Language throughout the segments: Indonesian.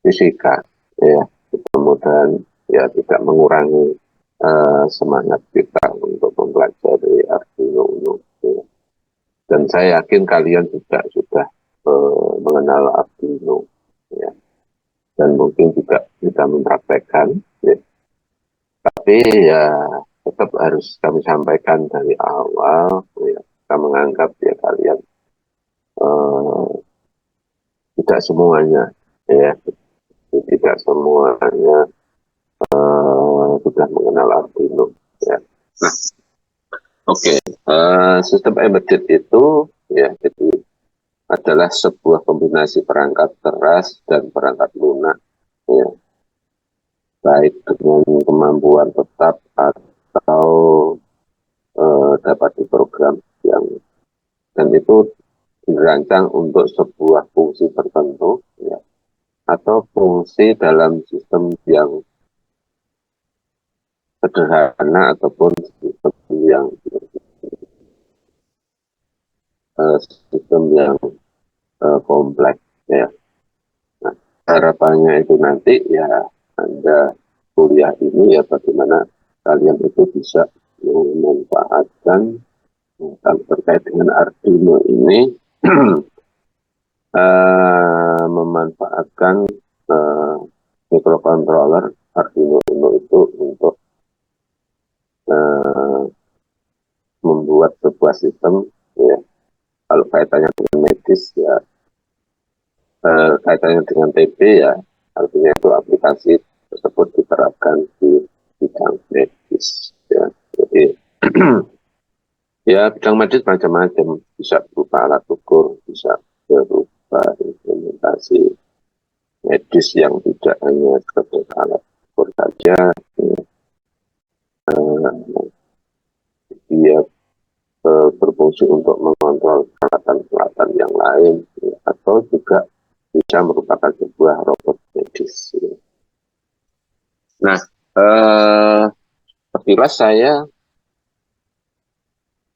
fisika, ya, kemudian ya tidak mengurangi semangat kita untuk mempelajari Arduino Uno. Ya. Dan saya yakin kalian juga sudah mengenal Arduino, ya, dan mungkin juga bisa mempraktekkan. Ya. Tapi ya tetap harus kami sampaikan dari awal, ya, kita menganggap ya kalian tidak semuanya, ya, tidak semuanya sudah mengenal Arduino. Ya. Nah, oke, sistem embedded itu ya jadi adalah sebuah kombinasi perangkat keras dan perangkat lunak, ya, baik dengan kemampuan tetap atau dapat diprogram yang dan itu dirancang untuk sebuah fungsi tertentu, ya, atau fungsi dalam sistem yang sederhana ataupun sistem yang kompleks, ya. Nah, harapannya itu nanti ya Anda kuliah ini ya bagaimana kalian itu bisa memanfaatkan terkait dengan Arduino ini memanfaatkan microcontroller Arduino Uno itu untuk membuat sebuah sistem, ya, kalau kaitannya dengan medis ya kaitannya dengan TB ya artinya itu aplikasi tersebut diterapkan di bidang medis, ya. Jadi ya bidang medis macam-macam, bisa berupa alat ukur, bisa berupa implementasi medis yang tidak hanya sekedar alat ukur saja, ya. Dia berfungsi untuk mengontrol peralatan-peralatan yang lain, ya, atau juga bisa merupakan sebuah robot medis. Ya. Nah, sekilas saya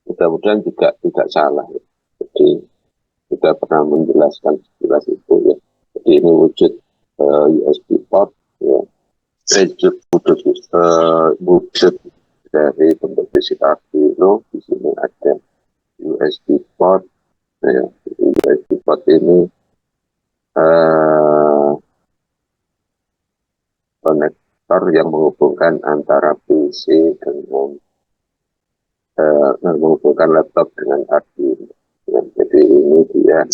mudah-mudahan juga tidak salah. Jadi kita pernah menjelaskan sekilas itu, ya. Jadi ini wujud USB port, ya. Wujud dari bentuk fisik Arduino. Di sini ada USB port, ya. USB port ini konektor yang menghubungkan antara PC dengan menghubungkan laptop dengan Arduino. Ya, jadi ini dia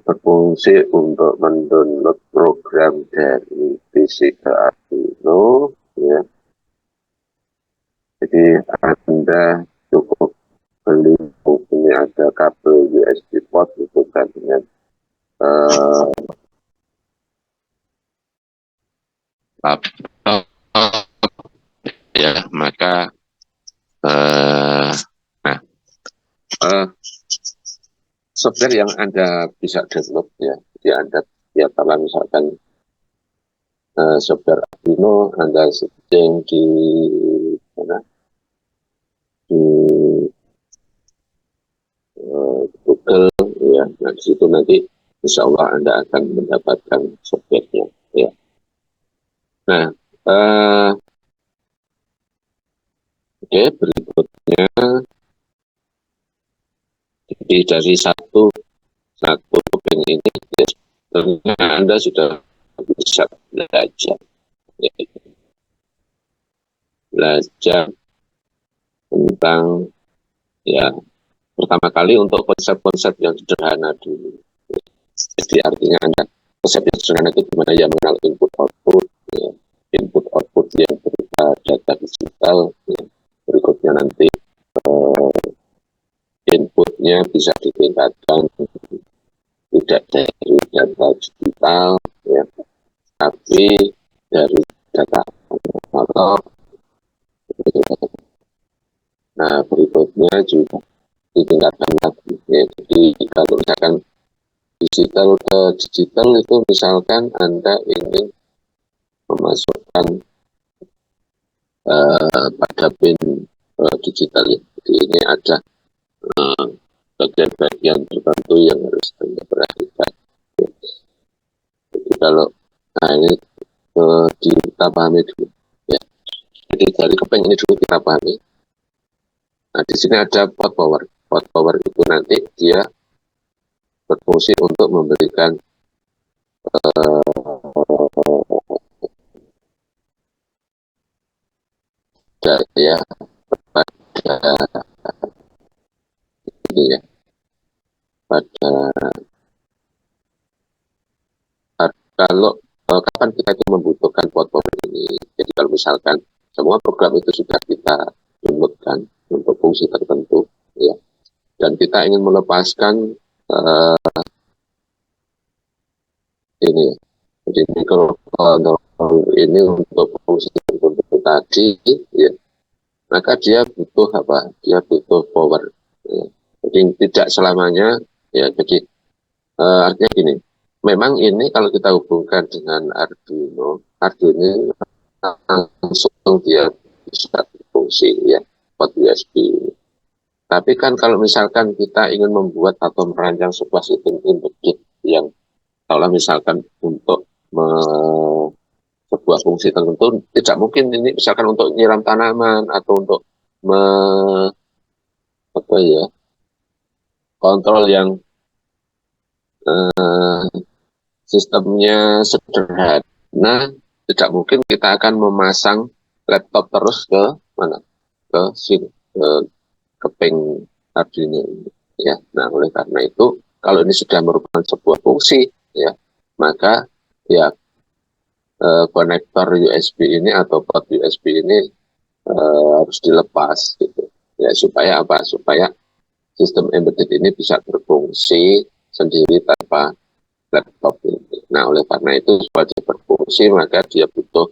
berfungsi untuk mendownload program dari PC ke Arduino, ya. Jadi Anda cukup beli, ini ada kabel USB port hubungkan dengan laptop, ya, maka software yang Anda bisa download, ya. Jadi Anda ya kalau misalkan software Arduino Anda searching di mana di Google, ya. Nah, di situ nanti insya Allah Anda akan mendapatkan softwarenya, ya. Nah, oke, berikutnya, jadi dari satu topeng ini, ya, sebenarnya Anda sudah bisa belajar, ya, belajar tentang, ya, pertama kali untuk konsep-konsep yang sederhana dulu. Jadi artinya Anda konsep yang sederhana itu gimana ya, mengenal input output, ya, input output yang berupa data digital, ya. Berikutnya nanti inputnya bisa ditingkatkan tidak dari data digital, ya, tapi dari data analog. Nah, berikutnya juga ditingkatkan lagi, ya. Jadi kalau misalkan digital ke digital itu misalkan Anda ingin memasukkan pada pin digital, ya. Jadi ini ada bagian-bagian tertentu yang harus Anda perhatikan. Kalau nah ini kita pahami dulu ya. Jadi dari keping ini dulu kita pahami. Nah di sini ada pot power. Pot power itu nanti dia berfungsi untuk memberikan daya pada ini ya, pada kalau kapan kita itu membutuhkan pot power ini. Jadi kalau misalkan semua program itu sudah kita downloadkan untuk fungsi tertentu ya, dan kita ingin melepaskan ini ya, jadi microcontroller ini untuk fungsi tertentu tadi ya, maka dia butuh apa? Dia butuh power ya. Jadi tidak selamanya ya, jadi artinya gini, memang ini kalau kita hubungkan dengan Arduino ini langsung dia bisa berfungsi ya, pot USB ini. Tapi kan kalau misalkan kita ingin membuat atau merancang sebuah sistem embedded yang kalau misalkan untuk sebuah fungsi tertentu, tidak mungkin ini misalkan untuk nyiram tanaman atau untuk me, apa ya, kontrol yang sistemnya sederhana, tidak mungkin kita akan memasang laptop terus ke mana, ke keping Arduino ini ya. Nah oleh karena itu kalau ini sudah merupakan sebuah fungsi ya, maka ya konektor USB ini atau port USB ini harus dilepas gitu ya, supaya apa, supaya sistem embedded ini bisa berfungsi sendiri tanpa laptop ini. Nah oleh karena itu supaya dia berfungsi maka dia butuh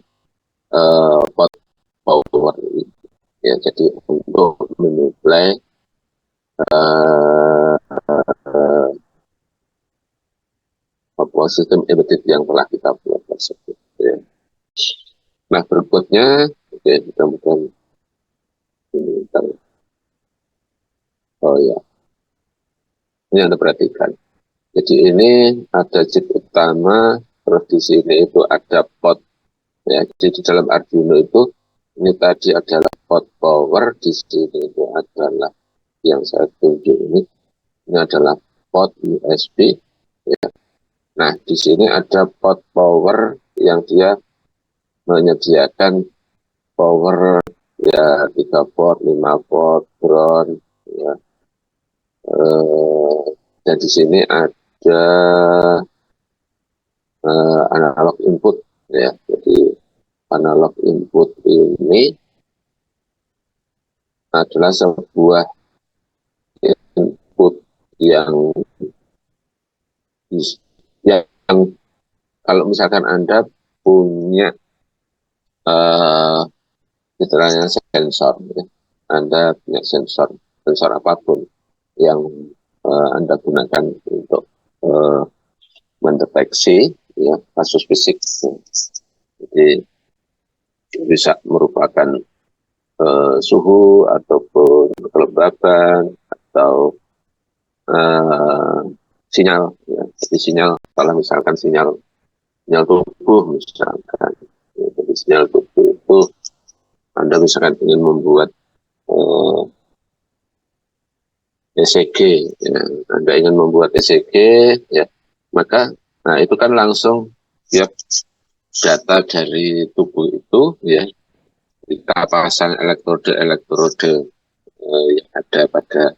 pot power ini ya, jadi untuk menyuplai sistem embedded yang telah kita buat tersebut ya. Nah berikutnya oke, mudah-mudahan ini oh ya, ini Anda perhatikan. Jadi ini ada chip utama, terus di sini itu ada pot ya. Jadi di dalam Arduino itu ini tadi adalah pot power, di sini itu adalah yang saya tunjuk ini adalah pot USB ya. Nah di sini ada pot power yang dia menyediakan power ya 3 port, 5 port, ground ya. Dan di sini ada analog input ya. Jadi analog input ini adalah sebuah input yang kalau misalkan Anda punya istilahnya sensor ya. Anda punya sensor apapun yang Anda gunakan untuk mendeteksi ya kasus fisik. Jadi bisa merupakan suhu ataupun kelembaban atau sinyal ya. Jadi sinyal, kalau misalkan sinyal tubuh misalkan ya, jadi sinyal tubuh itu Anda misalkan ingin membuat ECG ya, Anda ingin membuat ECG ya, maka nah itu kan langsung ya data dari tubuh itu ya, kita pasang elektrode yang ada pada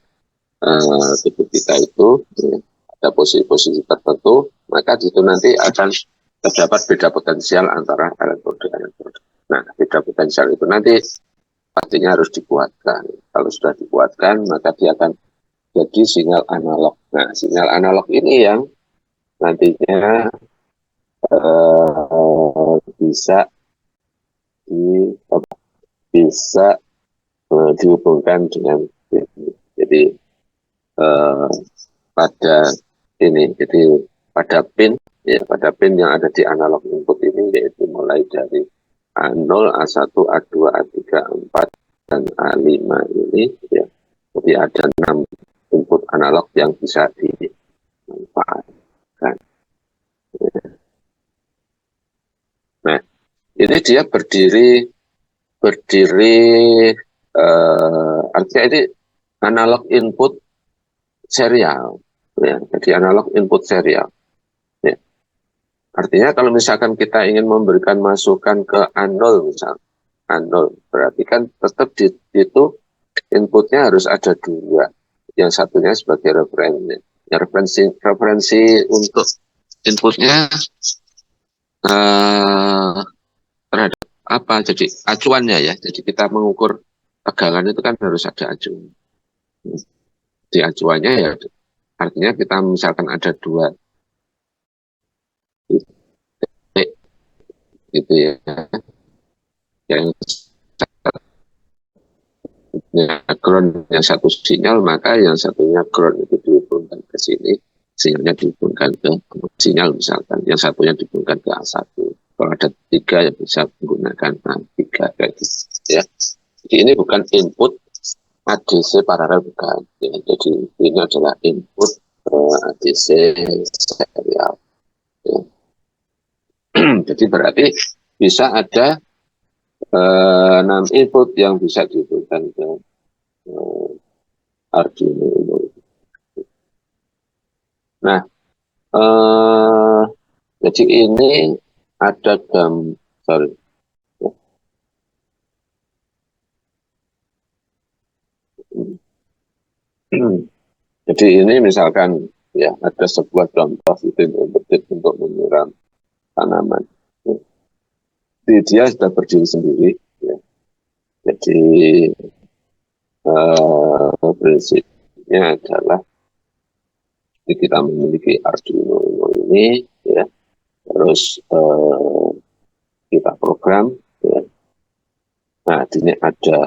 tubuh kita itu ya, ada posisi-posisi tertentu, maka itu nanti akan terdapat beda potensial antara elektrode. Nah, beda potensial itu nanti pastinya harus dikuatkan. Kalau sudah dikuatkan, maka dia akan jadi sinyal analog. Nah, sinyal analog ini yang nantinya bisa bisa dihubungkan dengan ini. Jadi pada ini, jadi pada pin ya, pada pin yang ada di analog input ini, yaitu mulai dari A0, A1, A2, A3, A4 dan A5 ini ya. Jadi ada 6 input analog yang bisa dimanfaatkan. Ya. Nah, ini dia berdiri artinya ini analog input serial, ya. Jadi analog input serial. Ya. Artinya kalau misalkan kita ingin memberikan masukan ke A0 misal, A0 berarti kan tetap itu inputnya harus ada dua. Yang satunya sebagai referensi. Ya, referensi untuk inputnya eh, terhadap apa? Jadi acuannya ya. Jadi kita mengukur tegangan itu kan harus ada acuan. Di acuannya ya artinya kita misalkan ada dua titik gitu ya. Yang satunya ground, yang satu sinyal, maka yang satunya ground itu dihubungkan ke sini, sinyalnya dihubungkan ke sinyal misalkan, yang satunya dihubungkan ke A1. Kalau ada tiga yang bisa menggunakan A3 kayak gitu ya. Jadi ini bukan input ADC paralel bukan. Ya, jadi ini adalah input ADC serial. Ya. Jadi berarti bisa ada 6 input yang bisa dihubungkan ke Arduino Uno. Nah, jadi ini ada sorry. Jadi ini misalkan ya ada sebuah contoh sistem embedded untuk menyiram tanaman. Jadi dia sudah berdiri sendiri. Ya. Jadi prinsipnya adalah kita memiliki Arduino Uno ini, ya, terus kita program. Ya. Nah, di sini ada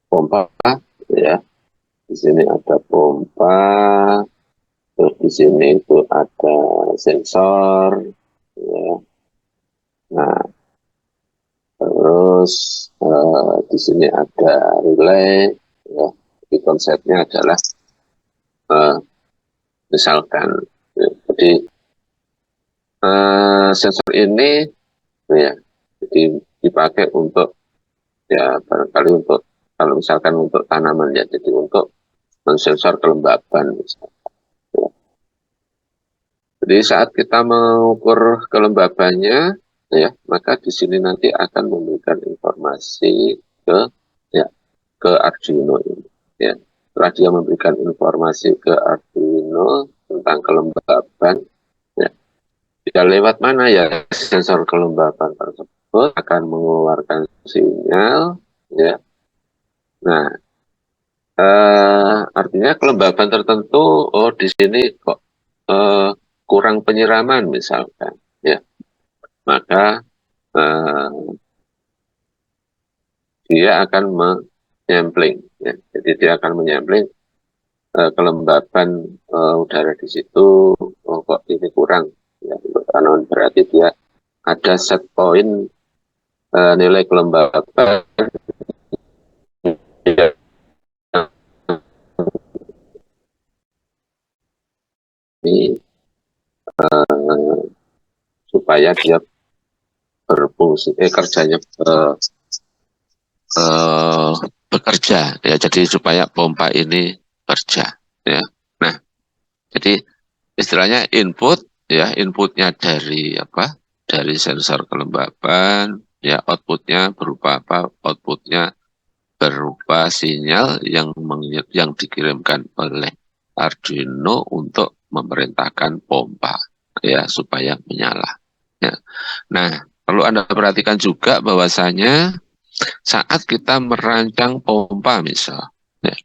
pompa, ya. Di sini ada pompa, terus di sini itu ada sensor, ya. Nah, terus di sini ada relay, ya. Jadi konsepnya adalah misalkan, ya, jadi sensor ini, ya, jadi dipakai untuk ya barangkali untuk kalau misalkan untuk tanaman ya, jadi untuk mensensor kelembaban misalkan. Ya. Jadi saat kita mengukur kelembabannya, ya, maka di sini nanti akan memberikan informasi ke ya ke Arduino ini. Ya, setelah dia memberikan informasi ke Arduino tentang kelembaban, ya, dia lewat mana ya sensor kelembaban tersebut akan mengeluarkan sinyal, ya. Nah, artinya kelembaban tertentu, oh di sini kok kurang penyiraman misalkan, ya, maka dia akan menyampling, ya. Jadi dia akan menyampling kelembaban udara di situ, oh kok ini kurang, ya, untuk tanaman berarti dia ada set point nilai kelembaban ya, ini supaya dia berfungsi kerjanya bekerja ya, jadi supaya pompa ini kerja ya. Nah, jadi istilahnya input ya, inputnya dari apa, dari sensor kelembaban ya, outputnya berupa apa, outputnya berupa sinyal yang dikirimkan oleh Arduino untuk memerintahkan pompa ya supaya menyala ya. Nah, perlu Anda perhatikan juga bahwasanya saat kita merancang pompa misal, ya,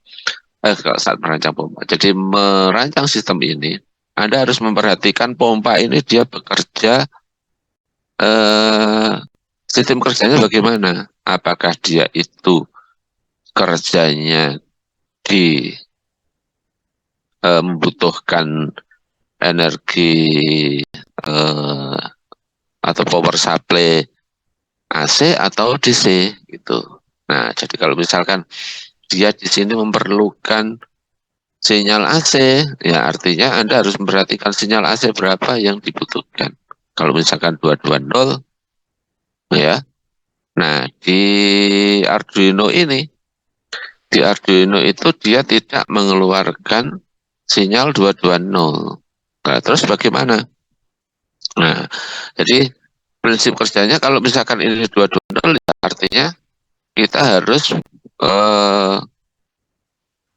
saat merancang pompa, jadi merancang sistem ini, Anda harus memperhatikan pompa ini dia bekerja, eh, sistem kerjanya bagaimana, apakah dia itu kerjanya di membutuhkan energi eh, atau power supply AC atau DC gitu. Nah, jadi kalau misalkan dia di sini memerlukan sinyal AC, ya artinya Anda harus memperhatikan sinyal AC berapa yang dibutuhkan. Kalau misalkan 220, ya. Nah, di Arduino itu dia tidak mengeluarkan sinyal 220. Nah, terus bagaimana? Nah, jadi prinsip kerjanya kalau misalkan ini 220, ya artinya kita harus eh,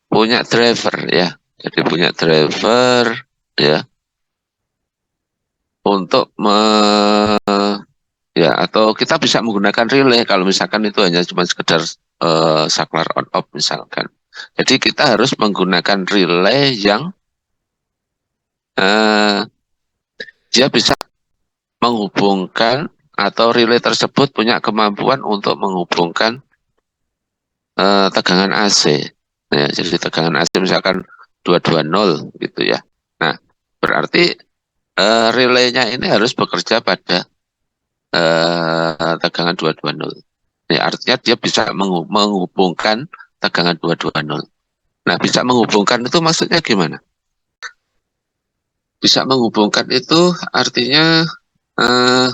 punya driver ya. Jadi punya driver ya untuk ya, atau kita bisa menggunakan relay kalau misalkan itu hanya cuma sekedar saklar on off misalkan. Jadi kita harus menggunakan relay yang eh, dia bisa menghubungkan atau relay tersebut punya kemampuan untuk menghubungkan tegangan AC. Ya, jadi tegangan AC misalkan 220 gitu ya. Nah, berarti relaynya ini harus bekerja pada tegangan 220. Ya, artinya dia bisa menghubungkan tegangan 220. Nah, bisa menghubungkan itu maksudnya gimana? Bisa menghubungkan itu artinya eh,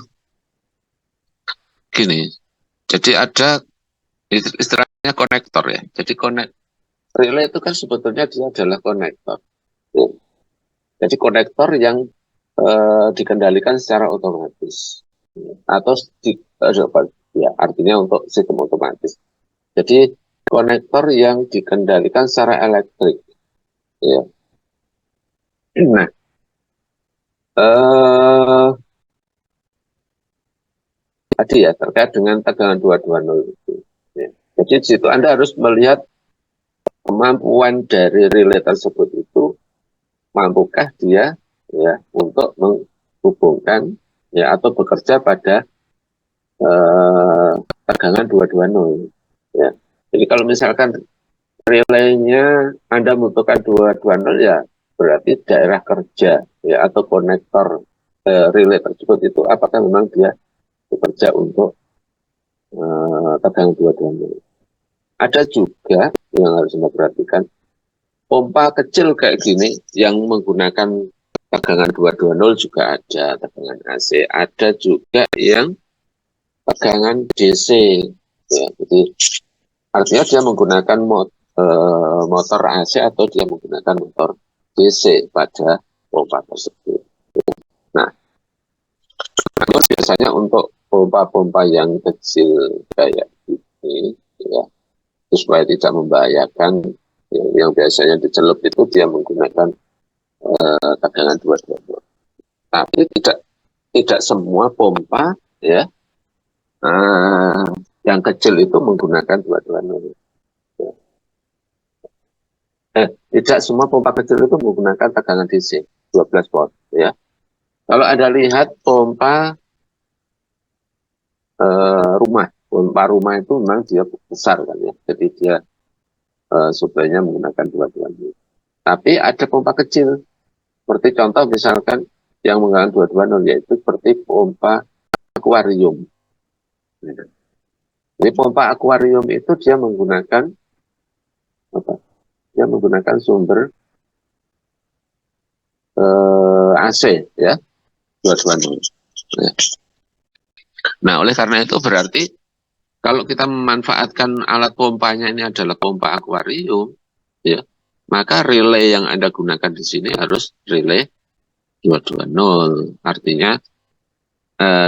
gini. Jadi ada istilahnya konektor ya. Jadi relay itu kan sebetulnya dia adalah konektor. Ya. Jadi konektor yang dikendalikan secara otomatis. Ya. Atau ya, artinya untuk sistem otomatis. Jadi konektor yang dikendalikan secara elektrik. Ya. Nah, eh, tadi ya terkait dengan tegangan 220 itu. Ya. Jadi di situ Anda harus melihat kemampuan dari relay tersebut itu, mampukah dia ya untuk menghubungkan ya atau bekerja pada eh, tegangan 220 ya. Jadi kalau misalkan relaynya Anda membutuhkan 220 ya berarti daerah kerja ya atau konektor relay tersebut itu apakah memang dia bekerja untuk tegangan 220. Ada juga yang harus Anda perhatikan, pompa kecil kayak gini yang menggunakan tegangan 220 juga ada, tegangan AC, ada juga yang tegangan DC. Ya, jadi artinya dia menggunakan motor AC atau dia menggunakan motor DC pada pompa tersebut. Nah, biasanya untuk pompa-pompa yang kecil kayak ini, ya, supaya tidak membahayakan, ya, yang biasanya dicelup itu dia menggunakan tegangan 220. Tapi tidak semua pompa ya yang kecil itu menggunakan 220. Tidak semua pompa kecil itu menggunakan tegangan DC 12 volt ya. Kalau Anda lihat pompa pompa rumah itu memang dia besar kan ya. Jadi dia suplainya menggunakan 220. Tapi ada pompa kecil. Seperti contoh misalkan yang menggunakan 220 yaitu seperti pompa akuarium. Jadi pompa akuarium itu dia menggunakan apa? Dia menggunakan sumber AC ya 220. Ya. Nah, oleh karena itu berarti kalau kita memanfaatkan alat pompanya ini adalah pompa akuarium, ya, maka relay yang Anda gunakan di sini harus relay 220. Artinya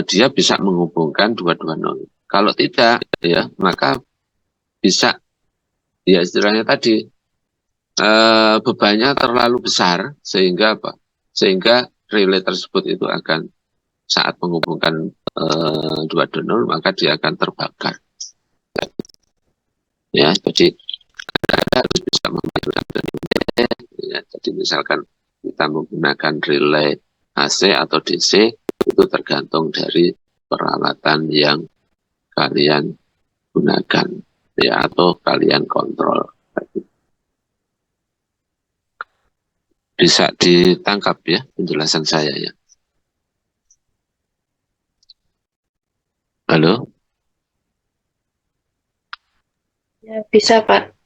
dia bisa menghubungkan 220. Kalau tidak, ya, maka bisa, ya istilahnya tadi, bebannya terlalu besar sehingga apa? Sehingga relay tersebut itu akan saat menghubungkan 220 maka dia akan terbakar. Ya, jadi kita harus bisa membedakan relay. Ya, jadi misalkan kita menggunakan relay AC atau DC itu tergantung dari peralatan yang kalian gunakan ya atau kalian kontrol. Bisa ditangkap ya penjelasan saya ya. Halo? Ya, bisa, Pak.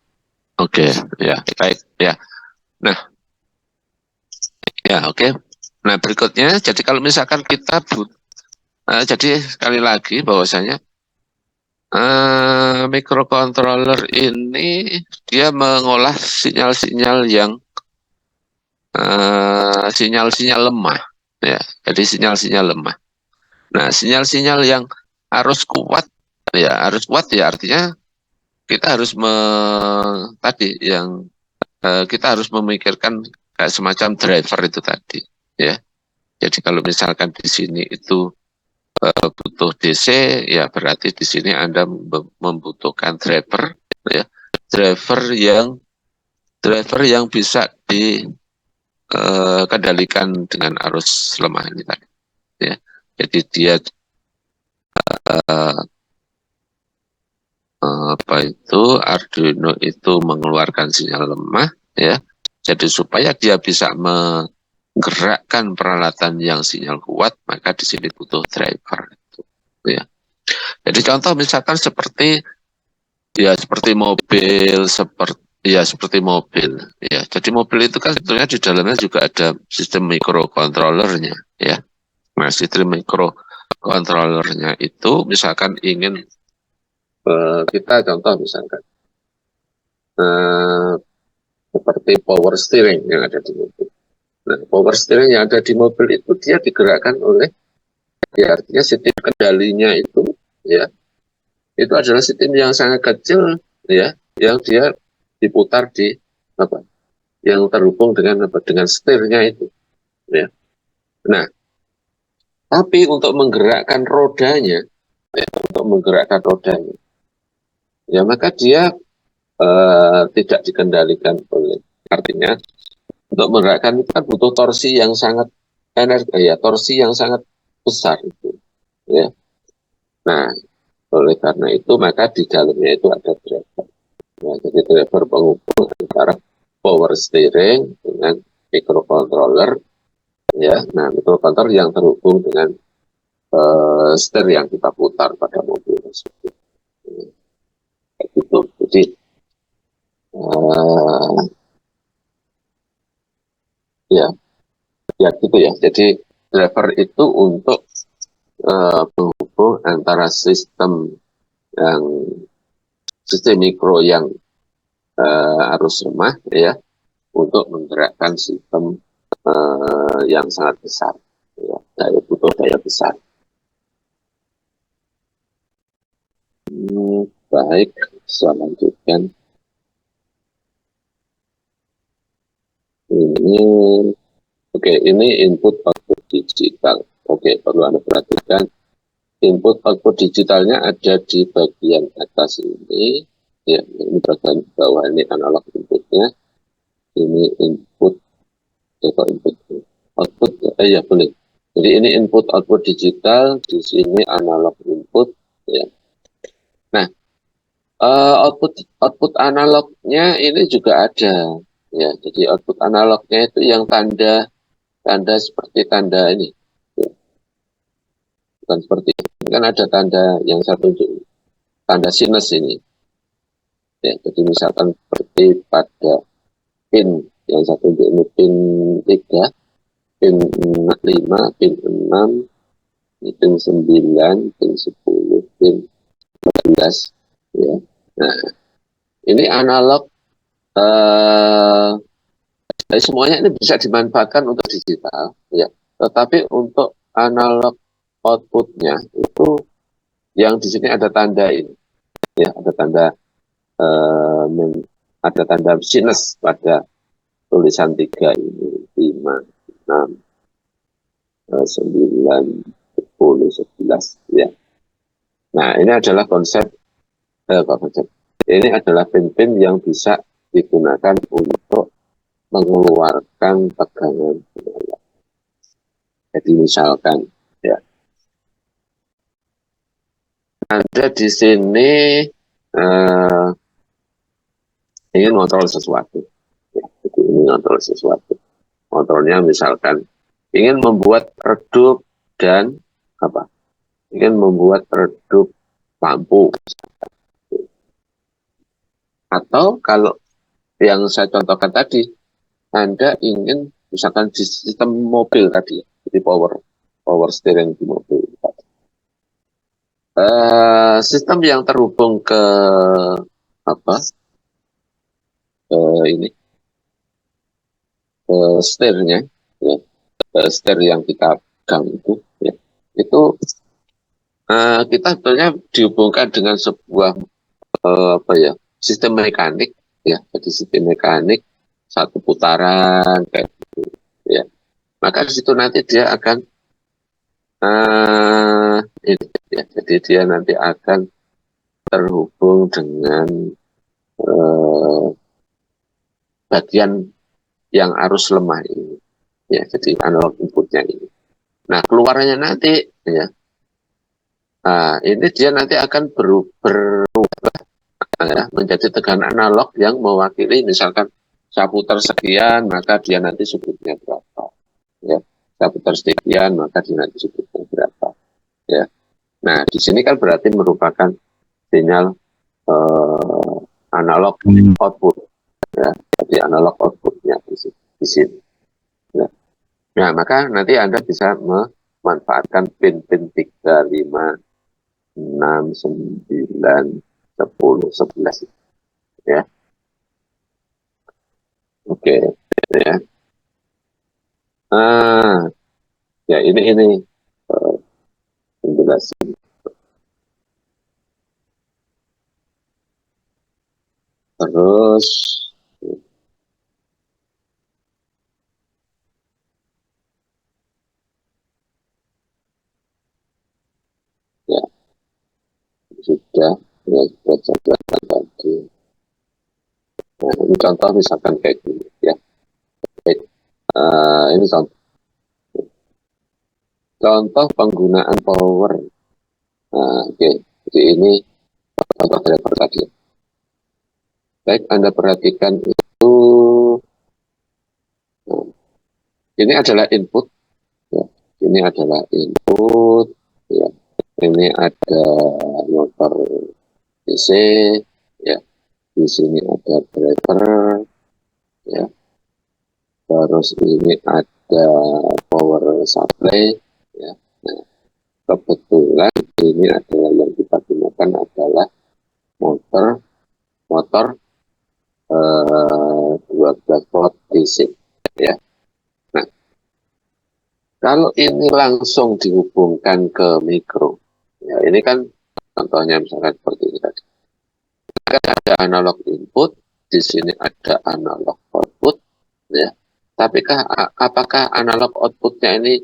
Oke, ya, baik ya. Nah, ya oke. Nah berikutnya, jadi kalau misalkan kita jadi sekali lagi bahwasanya microcontroller ini dia mengolah sinyal-sinyal yang sinyal-sinyal lemah, ya. Jadi sinyal-sinyal lemah. Nah, sinyal-sinyal yang harus kuat, ya harus kuat ya artinya kita harus tadi yang kita harus memikirkan kayak semacam driver itu tadi, ya. Jadi kalau misalkan di sini itu butuh DC, ya berarti di sini Anda membutuhkan driver, ya, driver yang bisa dikendalikan dengan arus lemah ini tadi, ya. Jadi dia uh, apa itu Arduino itu mengeluarkan sinyal lemah, ya. Jadi supaya dia bisa menggerakkan peralatan yang sinyal kuat, maka di sini butuh driver, ya. Jadi contoh misalkan seperti mobil, seperti mobil, ya. Jadi mobil itu kan sebetulnya di dalamnya juga ada sistem microcontrollernya, ya. Nah, sistem microcontrollernya itu misalkan ingin kita contoh misalkan uh, seperti power steering yang ada di mobil. Nah, power steering yang ada di mobil itu dia digerakkan oleh, ya artinya sistem kendalinya itu, ya, itu adalah sistem yang sangat kecil, ya, yang dia diputar di apa, yang terhubung dengan apa, dengan setirnya itu, ya. Nah, tapi untuk menggerakkan rodanya, ya, ya maka dia tidak dikendalikan oleh, artinya untuk menggerakkan itu kan butuh torsi yang sangat torsi yang sangat besar itu, ya. Nah, oleh karena itu maka di dalamnya itu ada driver. Nah, jadi driver penghubung antara power steering dengan microcontroller, ya. Nah, microcontroller yang terhubung dengan setir yang kita putar pada mobil tersebut. Kayak gitu. Jadi ya, ya gitu ya. Jadi driver itu untuk penghubung antara yang sistem mikro yang arus lemah, ya, untuk menggerakkan sistem yang sangat besar, ya, butuh daya besar. Baik, saya lanjutkan. Ini input output digital. Perlu Anda perhatikan input output digitalnya ada di bagian atas ini, ya. Ini bagian bawah ini analog inputnya. Ini input output, ya boleh. Jadi ini input output digital, di sini analog input, ya. Nah, output analognya ini juga ada, ya. Jadi output analognya itu yang tanda seperti tanda ini, ya. Bukan seperti ini, kan ada tanda yang saya tunjuk, tanda sinus ini, ya. Jadi misalkan seperti pada pin yang saya tunjuk ini, pin 3, pin 5, pin 6, pin 9, pin 10, pin 14, ya. Nah, ini analog, semuanya ini bisa dimanfaatkan untuk digital, ya. Tetapi untuk analog outputnya itu yang di sini ada tanda ini, ya, ada tanda sinus pada tulisan 3 ini, 5, 6, 9, 10, 11, ya. Nah, ini adalah konsep. Ini adalah pin-pin yang bisa digunakan untuk mengeluarkan tegangan. Jadi misalkan, ya, Anda di sini ingin kontrol sesuatu, ya. Jadi ini kontrol sesuatu. Kontrolnya misalkan ingin membuat redup dan apa? Ingin membuat redup lampu. Atau kalau yang saya contohkan tadi, Anda ingin misalkan di sistem mobil tadi, jadi power steering di mobil. Sistem yang terhubung ke apa? Ke ini, ke setirnya, ya, ke setir yang kita pegang itu, ya, itu kita sebetulnya dihubungkan dengan sebuah apa ya, sistem mekanik, ya, jadi sistem mekanik satu putaran kayak gitu, ya. Maka di situ nanti dia akan ini, ya, jadi dia nanti akan terhubung dengan eh, bagian yang arus lemah ini, ya, jadi analog inputnya ini. Nah, keluarannya nanti, ya, ini dia nanti akan berubah, ya, menjadi tegangan analog yang mewakili misalkan saya putar sekian maka dia nanti sudutnya berapa, ya, saya putar sekian maka dia nanti sudutnya berapa, ya. Nah, di sini kan berarti merupakan sinyal analog output, ya, jadi analog outputnya di sini, ya. Nah, maka nanti Anda bisa memanfaatkan pin-pin 3, 5, 6, 9, 10, 11, ya. Oke, ya. Ah, ya, ini eh, penjelasan. Terus ya sudah, ya sudah saya jelaskan tadi. Nah, ini contoh misalkan kayak gini, ya. Baik, ini contoh penggunaan power. Nah, oke, jadi ini contoh driver tadi. Baik, Anda perhatikan itu, nah, ini adalah input, ya. Ini adalah input, ya. Ini ada motor DC, ya. Di sini ada driver, ya. Terus ini ada power supply, ya. Nah, kebetulan ini adalah yang kita gunakan adalah motor motor 12 volt DC, ya. Nah, kalau ini langsung dihubungkan ke mikro, ya, ini kan contohnya misalkan seperti ini tadi. Kan ada analog input, di sini ada analog output, ya. Tapi apakah analog outputnya ini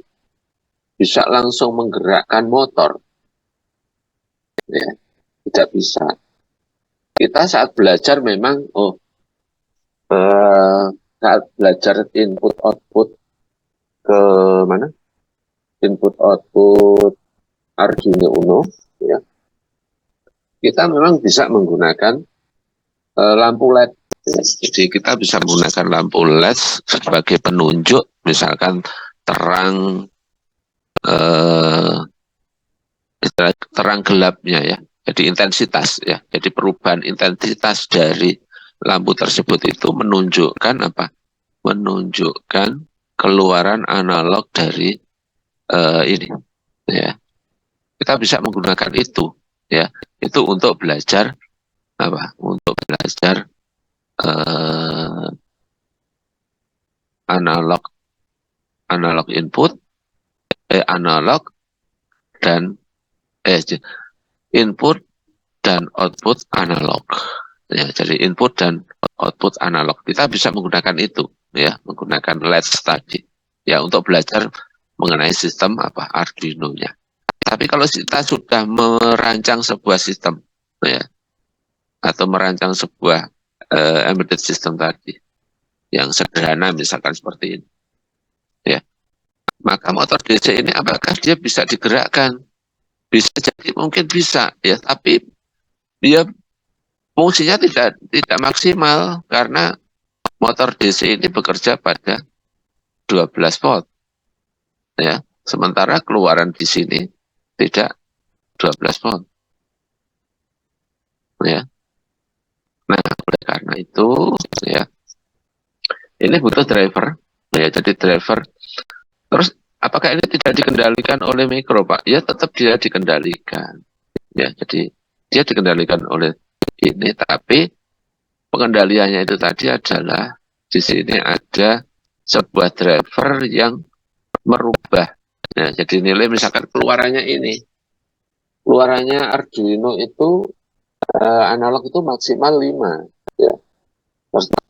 bisa langsung menggerakkan motor? Ya, tidak bisa. Kita saat belajar memang, saat belajar input output ke mana? Input output Arduino Uno, ya. Kita memang bisa menggunakan lampu LED. Ya. Jadi kita bisa menggunakan lampu LED sebagai penunjuk, misalkan terang eh, terang gelapnya, ya. Jadi intensitas, ya. Jadi perubahan intensitas dari lampu tersebut itu menunjukkan apa? Menunjukkan keluaran analog dari ini, ya. Kita bisa menggunakan itu, ya. Itu untuk belajar apa? Untuk belajar eh, analog analog input, analog dan eh, input dan output analog. Ya, jadi input dan output analog. Kita bisa menggunakan itu, ya, menggunakan LED tadi, ya, untuk belajar mengenai sistem apa Arduino-nya. Tapi kalau kita sudah merancang sebuah sistem, ya, atau merancang sebuah embedded system tadi yang sederhana misalkan seperti ini, ya, maka motor DC ini apakah dia bisa digerakkan? Bisa jadi mungkin bisa, ya, tapi dia fungsinya tidak maksimal karena motor DC ini bekerja pada 12 volt, ya. Sementara keluaran di sini tidak 12 volt, ya. Nah, oleh karena itu, ya, Ini butuh driver, ya. Jadi driver. Terus apakah ini tidak dikendalikan oleh mikro, Pak? Ya tetap dia dikendalikan. Ya, jadi dia dikendalikan oleh ini, tapi pengendaliannya itu tadi adalah di sini ada sebuah driver yang merubah. Nah, jadi nilai misalkan keluarannya ini, keluarannya Arduino itu analog itu maksimal 5, ya,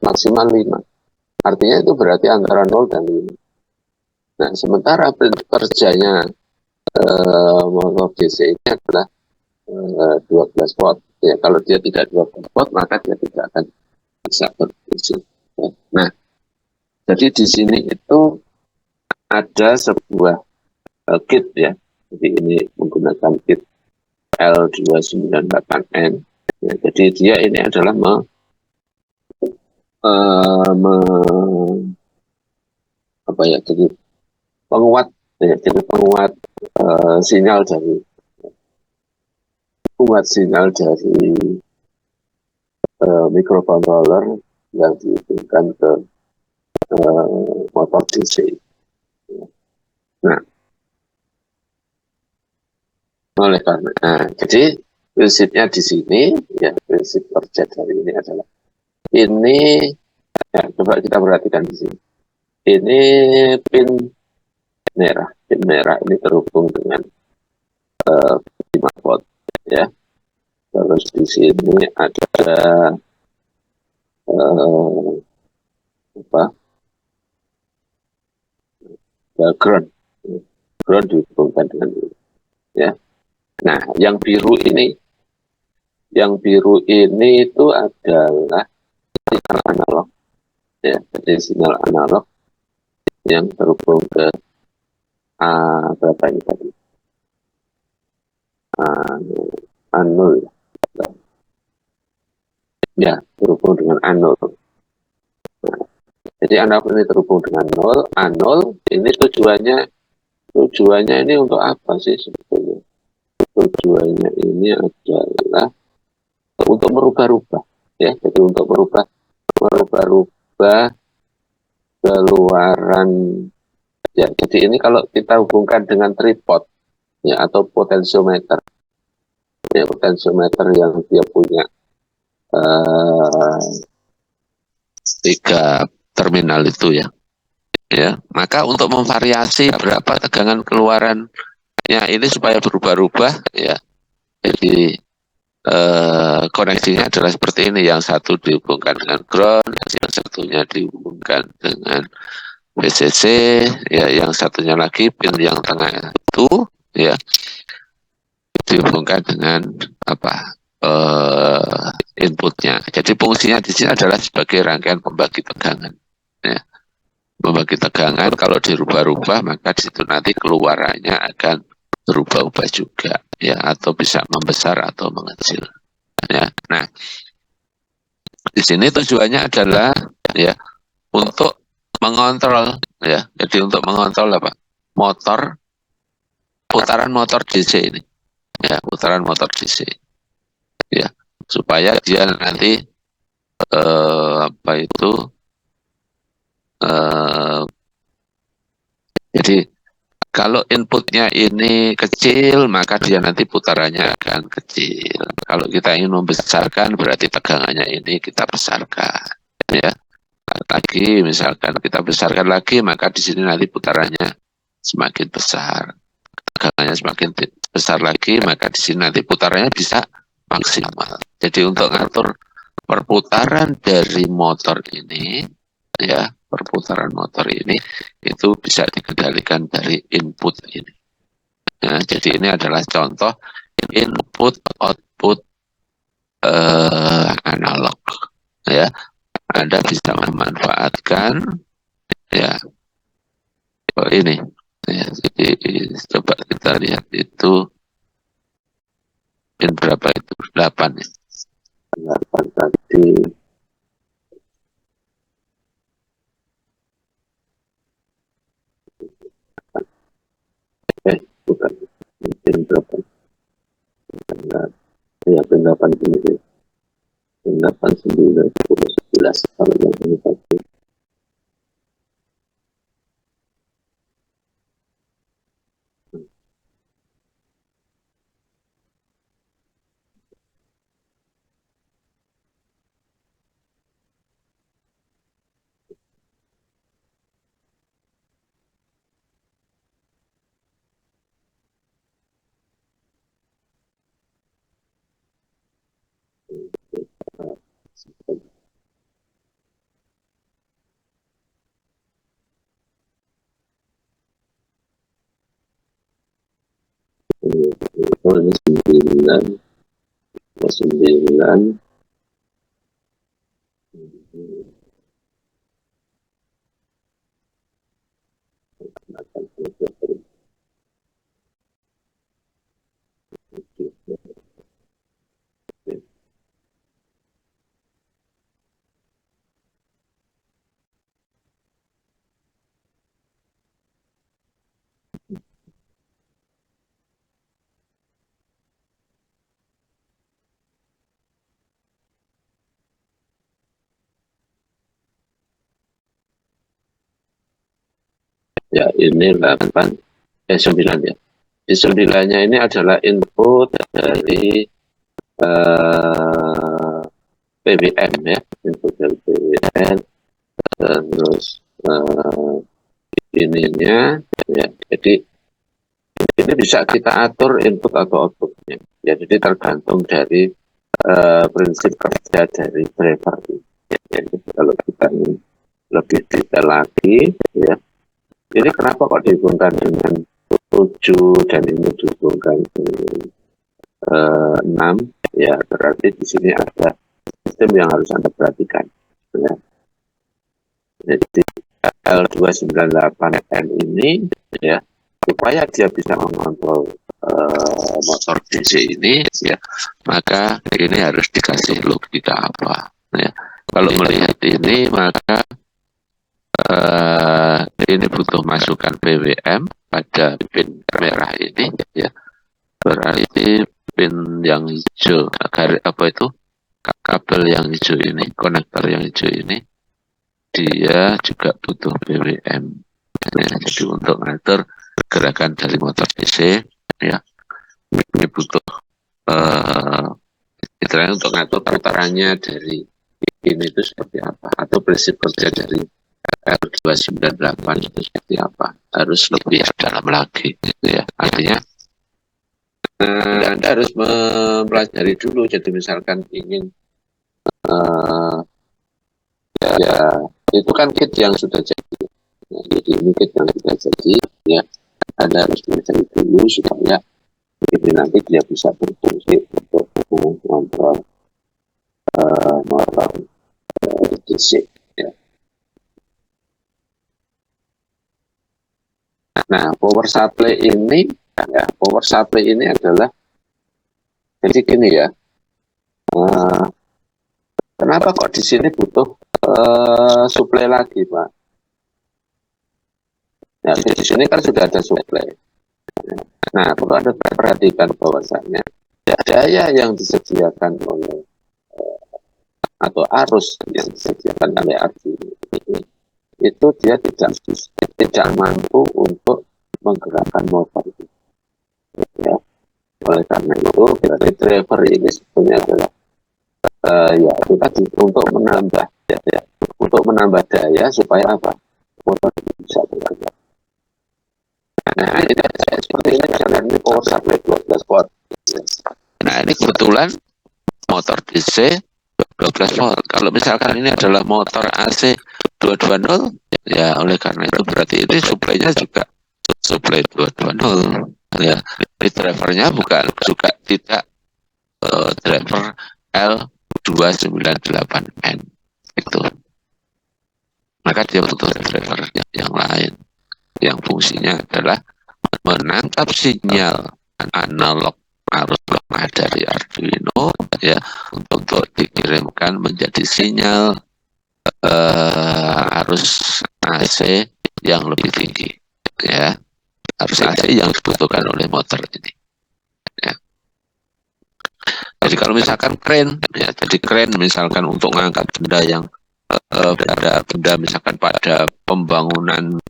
maksimal 5. Artinya itu berarti antara 0 dan 5. Nah, sementara kerjanya motor DC ini adalah 12 watt. Ya, kalau dia tidak 12 watt, maka dia tidak akan bisa berfungsi. Ya. Nah, jadi di sini itu ada sebuah kit, ya. Jadi ini menggunakan kit L298N. Ya, jadi dia ini adalah apa ya, jadi penguat, ya, jadi penguat sinyal dari microcontroller yang dihubungkan ke motor DC. Nah, oleh karena, jadi prinsipnya di sini, ya, prinsip kerja dari ini adalah ini, ya, coba kita perhatikan di sini. Ini pin merah ini terhubung dengan 5 volt, ya. Terus di sini ada apa? Ground dihubungkan dengan ini, ya. Nah, yang biru ini itu adalah sinyal analog, ya. Jadi sinyal analog yang terhubung ke berapa ini tadi? A0, ya, terhubung dengan A0. Nah, jadi analog ini terhubung dengan 0, A0 ini tujuannya ini untuk apa sih sebetulnya? Tujuannya ini adalah untuk merubah-rubah, ya. Jadi untuk merubah-rubah keluaran, ya. Jadi ini kalau kita hubungkan dengan tripod, ya, atau potensiometer, ya, potensiometer yang dia punya 3 terminal itu, ya. Ya, maka untuk memvariasi berapa tegangan keluarannya ini supaya berubah-ubah, ya. Jadi koneksinya adalah seperti ini, yang satu dihubungkan dengan ground, yang satunya dihubungkan dengan VCC, ya, yang satunya lagi pin yang tengah itu, ya, dihubungkan dengan apa, inputnya. Jadi fungsinya di sini adalah sebagai rangkaian pembagi tegangan, ya. Pembagi tegangan kalau dirubah-rubah maka di situ nanti keluarannya akan berubah-ubah juga, ya, atau bisa membesar atau mengecil, ya. Nah, di sini tujuannya adalah, ya, untuk mengontrol, ya. Jadi untuk mengontrol apa? Putaran motor DC ini, ya, putaran motor DC, ya, supaya dia nanti apa itu jadi kalau inputnya ini kecil, maka dia nanti putarannya akan kecil. Kalau kita ingin membesarkan, berarti tegangannya ini kita besarkan, ya. Lagi, misalkan kita besarkan lagi, maka di sini nanti putarannya semakin besar. Tegangannya semakin besar lagi, maka di sini nanti putarannya bisa maksimal. Jadi untuk ngatur perputaran dari motor ini, ya, perputaran motor ini itu bisa dikendalikan dari input ini. Nah, jadi ini adalah contoh input output analog, ya. Anda bisa memanfaatkan, ya, ini, ya. Jadi coba kita lihat itu pin berapa itu, 8, ya. 8 tadi. Bukan, pin berapa? Ya, pin 8 ini. 8, 9, 10, 11 kalau yang ini tadi. Oh, ini 9, 9, ya ini 8, 9 ya. Di 9-nya ini adalah input dari PWM ya, input dari PWM, terus ininya ya. Jadi ini bisa kita atur input atau outputnya. Ya, jadi tergantung dari prinsip kerja dari driver ini. Jadi kalau kita lebih detail lagi, ya, ini kenapa kok dihubungkan dengan 7 dan ini dihubungkan dengan 6, ya berarti di sini ada sistem yang harus Anda perhatikan. Ya. Jadi L298N ini, ya, supaya dia bisa mengontrol motor DC ini, ya, maka ini harus dikasih logika apa. Ya. Kalau melihat ini, maka ini butuh masukan PWM pada pin merah ini, ya. Berarti pin yang hijau, apa itu, kabel yang hijau ini, konektor yang hijau ini, dia juga butuh PWM. Ya, jadi untuk ngatur gerakan dari motor DC, ya, ini butuh istilahnya untuk ngatur putarannya dari ini itu seperti apa, atau prinsip kerja dari R298 itu seperti apa, harus lebih dalam lagi, gitu ya. Artinya Anda harus mempelajari dulu. Jadi misalkan ingin ya itu kan kit yang sudah jadi. Nah, jadi ini kit yang sudah jadi, ya Anda harus pelajari dulu supaya ini nanti dia bisa berfungsi untuk mengontrol motor DC. Ya. Nah, power supply ini, ya, power supply ini adalah jadi gini ya. Kenapa kok di sini butuh suplai lagi, Pak? Ya, di sini kan sudah ada suplai. Nah, perlu Anda perhatikan bahwasannya daya yang disediakan oleh atau arus yang disediakan oleh Arduino ini, itu dia tidak mampu untuk menggerakkan motor. Ya. Oleh karena itu, berarti driver ini sebetulnya adalah ya itu tadi untuk menambah ya, untuk menambah daya supaya apa, motor bisa bekerja. Nah ini seperti ini jalan ini power supply 12 volt. Nah ini kebetulan motor DC 12 volt. Kalau misalkan ini adalah motor AC 220, ya oleh karena itu berarti ini suplainya juga suplai 220. Ya, ini drivernya bukan juga tidak driver L298N itu. Maka dia butuh driver yang lain yang fungsinya adalah menangkap sinyal analog arus lemah dari Arduino, ya, untuk dikirimkan menjadi sinyal arus AC yang lebih tinggi, ya, arus AC yang dibutuhkan oleh motor ini. Ya. Jadi kalau misalkan kren, ya, jadi kren misalkan untuk mengangkat benda yang pada benda misalkan pada pembangunan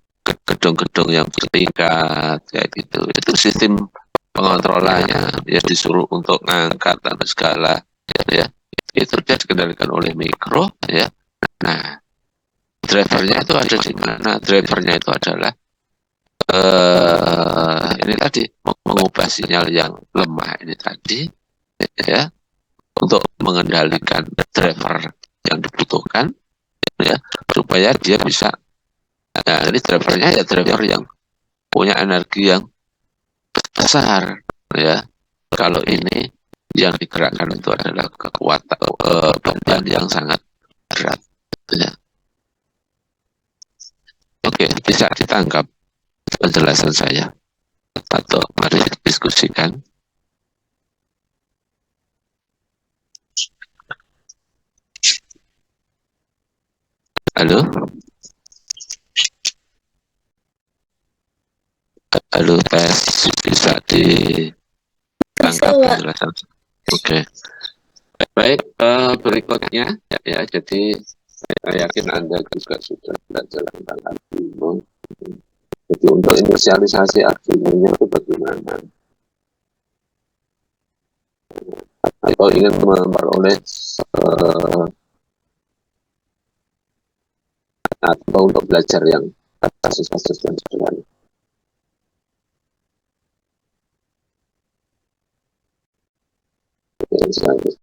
gedung-gedung yang bertingkat kayak gitu, itu sistem pengontrolannya ya disuruh untuk ngangkat dan segala, ya itu dia dikendalikan oleh mikro, ya. Nah drivernya itu ada di mana? Drivernya itu adalah ini tadi mengubah sinyal yang lemah ini tadi, ya, untuk mengendalikan driver yang dibutuhkan, ya, supaya dia bisa. Nah, ini drivernya ya driver yang punya energi yang besar, ya. Kalau ini yang digerakkan itu adalah kekuatan beban yang sangat berat, ya. Oke, bisa ditangkap penjelasan saya, atau mari diskusikan. Halo, halo, tes, bisa ditangkap penjelasan. Oke, baik. Berikutnya, ya, jadi saya yakin Anda juga sudah belajar tentang Arduino. Jadi untuk inisialisasi Arduino itu bagaimana? Atau ingin memperoleh atau untuk belajar yang kasus-kasus yang sederhana. Oke,